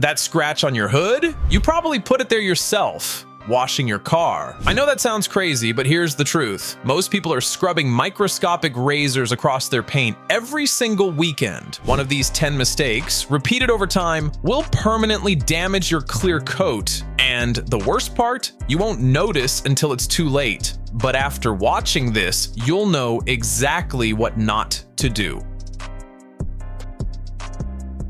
That scratch on your hood? You probably put it there yourself, washing your car. I know that sounds crazy, but here's the truth. Most people are scrubbing microscopic razors across their paint every single weekend. One of these 10 mistakes, repeated over time, will permanently damage your clear coat. And the worst part, you won't notice until it's too late. But after watching this, you'll know exactly what not to do.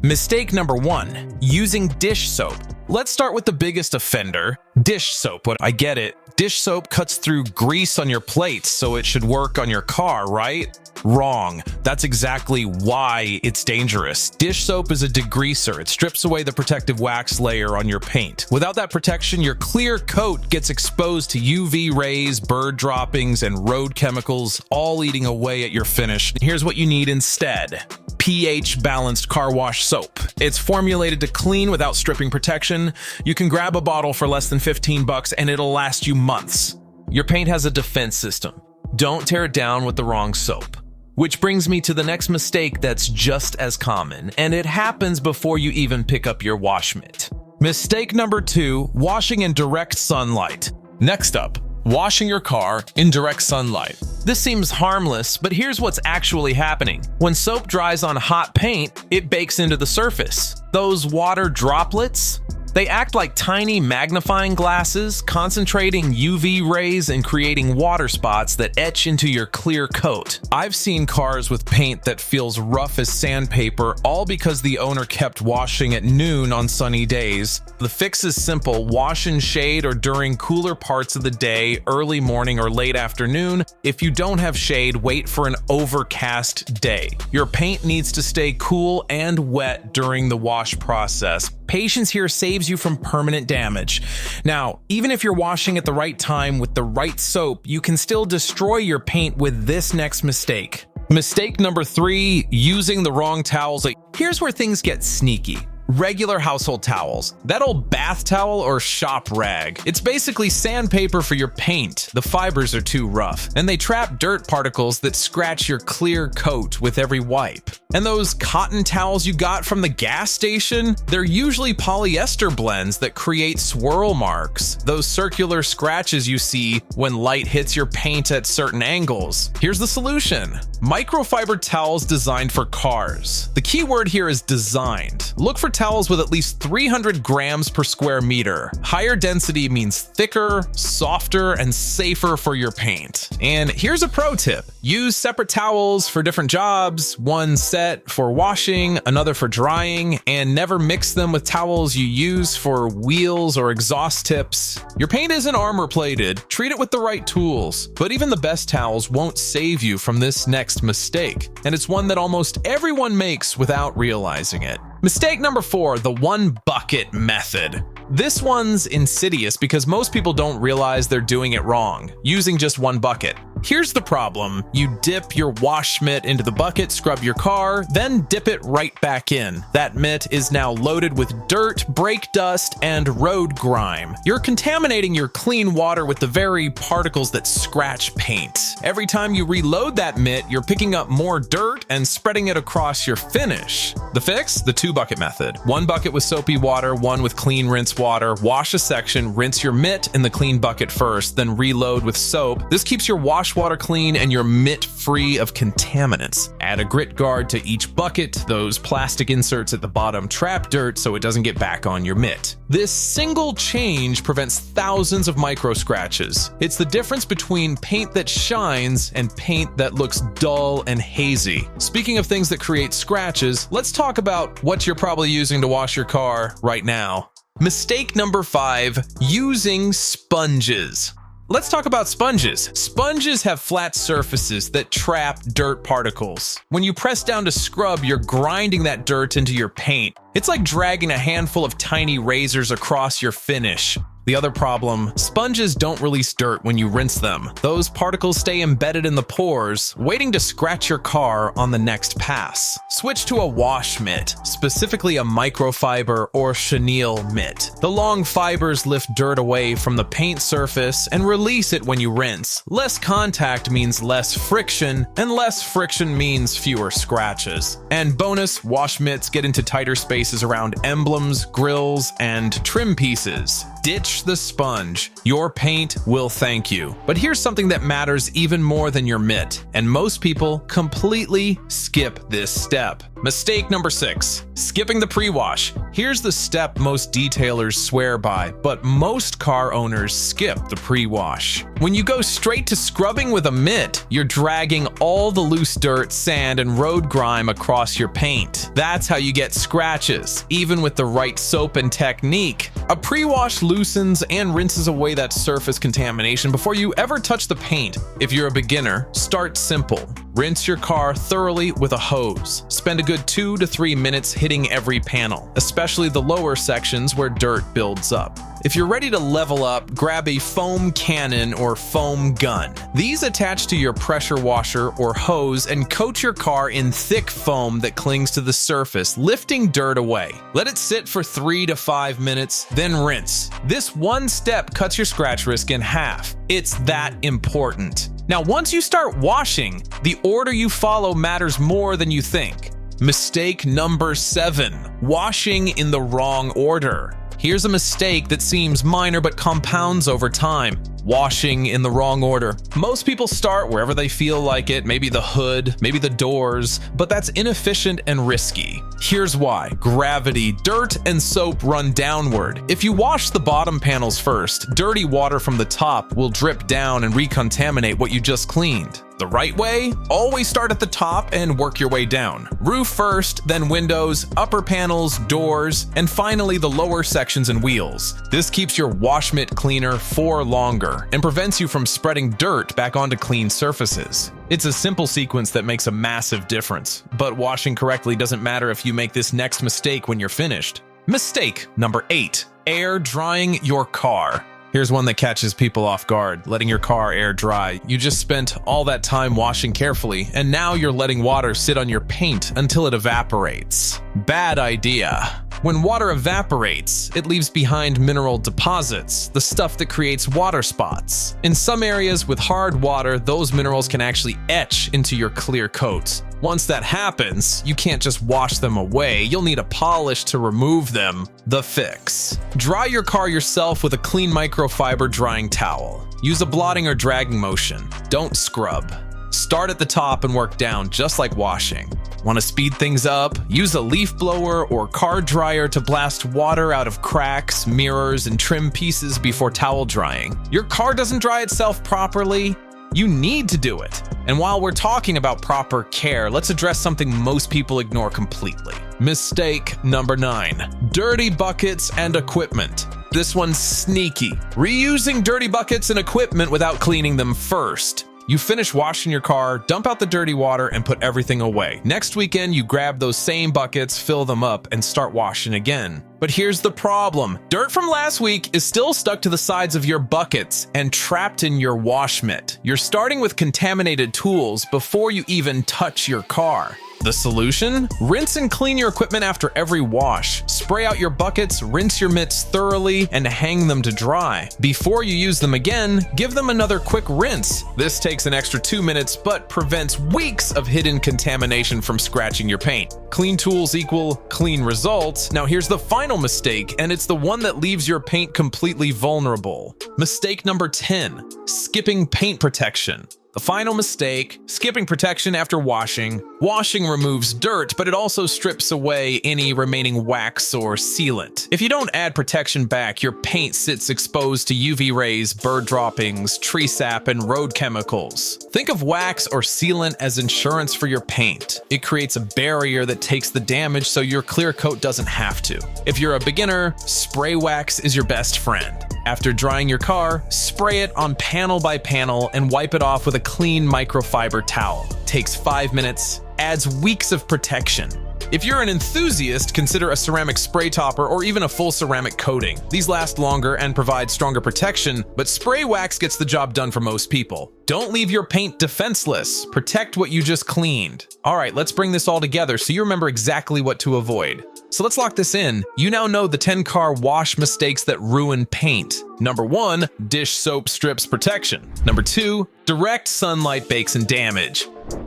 Mistake number 1, using dish soap. Let's start with the biggest offender, dish soap. I get it. Dish soap cuts through grease on your plates, so it should work on your car, right? Wrong. That's exactly why it's dangerous. Dish soap is a degreaser. It strips away the protective wax layer on your paint. Without that protection, your clear coat gets exposed to UV rays, bird droppings, and road chemicals, all eating away at your finish. Here's what you need instead. pH-balanced car wash soap. It's formulated to clean without stripping protection. You can grab a bottle for less than 15 bucks and it'll last you months. Your paint has a defense system. Don't tear it down with the wrong soap. Which brings me to the next mistake that's just as common, and it happens before you even pick up your wash mitt. Mistake number 2, washing in direct sunlight. Next up, washing your car in direct sunlight. This seems harmless, but here's what's actually happening. When soap dries on hot paint, it bakes into the surface. Those water droplets, they act like tiny magnifying glasses, concentrating UV rays and creating water spots that etch into your clear coat. I've seen cars with paint that feels rough as sandpaper, all because the owner kept washing at noon on sunny days. The fix is simple: wash in shade or during cooler parts of the day, early morning or late afternoon. If you don't have shade, wait for an overcast day. Your paint needs to stay cool and wet during the wash process. Patience here saves you from permanent damage. Now, even if you're washing at the right time with the right soap, you can still destroy your paint with this next mistake. Mistake number 3, using the wrong towels. Here's where things get sneaky. Regular household towels. That old bath towel or shop rag. It's basically sandpaper for your paint. The fibers are too rough, and they trap dirt particles that scratch your clear coat with every wipe. And those cotton towels you got from the gas station, they're usually polyester blends that create swirl marks, those circular scratches you see when light hits your paint at certain angles. Here's the solution. Microfiber towels designed for cars. The key word here is designed. Look for towels with at least 300 grams per square meter. Higher density means thicker, softer, and safer for your paint. And here's a pro tip. Use separate towels for different jobs, one set for washing, another for drying, and never mix them with towels you use for wheels or exhaust tips. Your paint isn't armor plated. Treat it with the right tools. But even the best towels won't save you from this next mistake. And it's one that almost everyone makes without realizing it. Mistake number 4, the 1 bucket method. This one's insidious because most people don't realize they're doing it wrong, using just 1 bucket. Here's the problem. You dip your wash mitt into the bucket, scrub your car, then dip it right back in. That mitt is now loaded with dirt, brake dust, and road grime. You're contaminating your clean water with the very particles that scratch paint. Every time you reload that mitt, you're picking up more dirt and spreading it across your finish. The fix? The 2 bucket method. 1 bucket with soapy water, 1 with clean rinse water. Wash a section, rinse your mitt in the clean bucket first, then reload with soap. This keeps your wash water clean and your mitt free of contaminants. Add a grit guard to each bucket. Those plastic inserts at the bottom trap dirt so it doesn't get back on your mitt. This single change prevents thousands of micro scratches. It's the difference between paint that shines and paint that looks dull and hazy. Speaking of things that create scratches, let's talk about what you're probably using to wash your car right now. Mistake number 5, using sponges. Let's talk about sponges. Sponges have flat surfaces that trap dirt particles. When you press down to scrub, you're grinding that dirt into your paint. It's like dragging a handful of tiny razors across your finish. The other problem, sponges don't release dirt when you rinse them. Those particles stay embedded in the pores, waiting to scratch your car on the next pass. Switch to a wash mitt, specifically a microfiber or chenille mitt. The long fibers lift dirt away from the paint surface and release it when you rinse. Less contact means less friction, and less friction means fewer scratches. And bonus, wash mitts get into tighter spaces around emblems, grills, and trim pieces. Ditch the sponge. Your paint will thank you. But here's something that matters even more than your mitt, and most people completely skip this step. Mistake number 6, skipping the pre-wash. Here's the step most detailers swear by, but most car owners skip the pre-wash. When you go straight to scrubbing with a mitt, you're dragging all the loose dirt, sand, and road grime across your paint. That's how you get scratches, even with the right soap and technique. A pre-wash loosens and rinses away that surface contamination before you ever touch the paint. If you're a beginner, start simple. Rinse your car thoroughly with a hose. Spend a good 2 to 3 minutes hitting every panel, especially the lower sections where dirt builds up. If you're ready to level up, grab a foam cannon or foam gun. These attach to your pressure washer or hose and coat your car in thick foam that clings to the surface, lifting dirt away. Let it sit for 3 to 5 minutes, then rinse. This one step cuts your scratch risk in half. It's that important. Now, once you start washing, the order you follow matters more than you think. Mistake number 7, washing in the wrong order. Here's a mistake that seems minor but compounds over time. Washing in the wrong order. Most people start wherever they feel like it, maybe the hood, maybe the doors, but that's inefficient and risky. Here's why. Gravity, dirt, and soap run downward. If you wash the bottom panels first, dirty water from the top will drip down and recontaminate what you just cleaned. The right way? Always start at the top and work your way down. Roof first, then windows, upper panels, doors, and finally the lower sections and wheels. This keeps your wash mitt cleaner for longer and prevents you from spreading dirt back onto clean surfaces. It's a simple sequence that makes a massive difference, but washing correctly doesn't matter if you make this next mistake when you're finished. Mistake number 8, air drying your car. Here's one that catches people off guard, letting your car air dry. You just spent all that time washing carefully, and now you're letting water sit on your paint until it evaporates. Bad idea. When water evaporates, it leaves behind mineral deposits, the stuff that creates water spots. In some areas with hard water, those minerals can actually etch into your clear coat. Once that happens, you can't just wash them away, you'll need a polish to remove them. The fix. Dry your car yourself with a clean microfiber drying towel. Use a blotting or dragging motion. Don't scrub. Start at the top and work down, just like washing. Want to speed things up? Use a leaf blower or car dryer to blast water out of cracks, mirrors, and trim pieces before towel drying. Your car doesn't dry itself properly. You need to do it. And while we're talking about proper care, let's address something most people ignore completely. Mistake number 9, dirty buckets and equipment. This one's sneaky. Reusing dirty buckets and equipment without cleaning them first. You finish washing your car, dump out the dirty water, and put everything away. Next weekend, you grab those same buckets, fill them up, and start washing again. But here's the problem. Dirt from last week is still stuck to the sides of your buckets and trapped in your wash mitt. You're starting with contaminated tools before you even touch your car. The solution? Rinse and clean your equipment after every wash. Spray out your buckets, rinse your mitts thoroughly, and hang them to dry. Before you use them again, give them another quick rinse. This takes an extra 2 minutes, but prevents weeks of hidden contamination from scratching your paint. Clean tools equal clean results. Now here's the final mistake, and it's the one that leaves your paint completely vulnerable. Mistake number 10, skipping paint protection. The final mistake, skipping protection after washing. Washing removes dirt, but it also strips away any remaining wax or sealant. If you don't add protection back, your paint sits exposed to UV rays, bird droppings, tree sap, and road chemicals. Think of wax or sealant as insurance for your paint. It creates a barrier that takes the damage so your clear coat doesn't have to. If you're a beginner, spray wax is your best friend. After drying your car, spray it on panel by panel and wipe it off with a clean microfiber towel. Takes 5 minutes, adds weeks of protection. If you're an enthusiast, consider a ceramic spray topper or even a full ceramic coating. These last longer and provide stronger protection, but spray wax gets the job done for most people. Don't leave your paint defenseless. Protect what you just cleaned. All right, let's bring this all together so you remember exactly what to avoid. So let's lock this in. You now know the 10 car wash mistakes that ruin paint. Number 1, dish soap strips protection. Number 2, direct sunlight bakes in damage.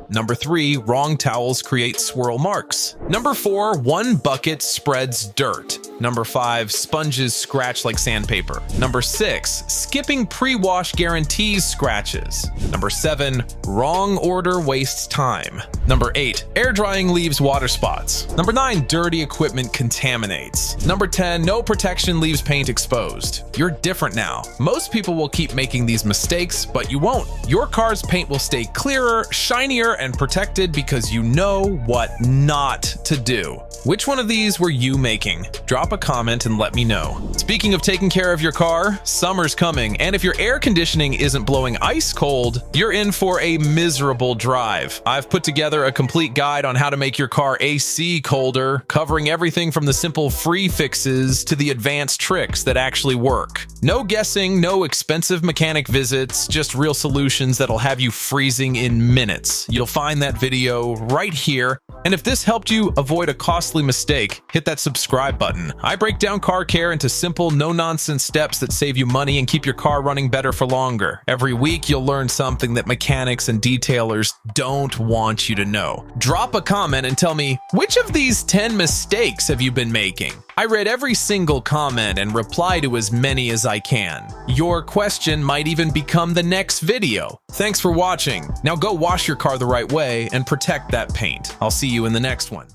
Number 3, wrong towels create swirl marks. Number 4, one bucket spreads dirt. Number 5, sponges scratch like sandpaper. Number 6, skipping pre-wash guarantees scratches. Number 7, wrong order wastes time. Number 8, air drying leaves water spots. Number 9, dirty equipment contaminates. Number 10, no protection leaves paint exposed. You're different now. Most people will keep making these mistakes, but you won't. Your car's paint will stay clearer, shinier, and protected because you know what not to do. Which one of these were you making? Drop a comment and let me know. Speaking of taking care of your car, summer's coming, and if your air conditioning isn't blowing ice cold, you're in for a miserable drive. I've put together a complete guide on how to make your car AC colder, covering everything from the simple free fixes to the advanced tricks that actually work. No guessing, no expensive mechanic visits, just real solutions that'll have you freezing in minutes. You'll find that video right here. And if this helped you avoid a costly mistake, hit that subscribe button. I break down car care into simple, no-nonsense steps that save you money and keep your car running better for longer. Every week, you'll learn something that mechanics and detailers don't want you to know. Drop a comment and tell me, which of these 10 mistakes have you been making? I read every single comment and reply to as many as I can. Your question might even become the next video. Thanks for watching. Now go wash your car the right way and protect that paint. I'll see you in the next one.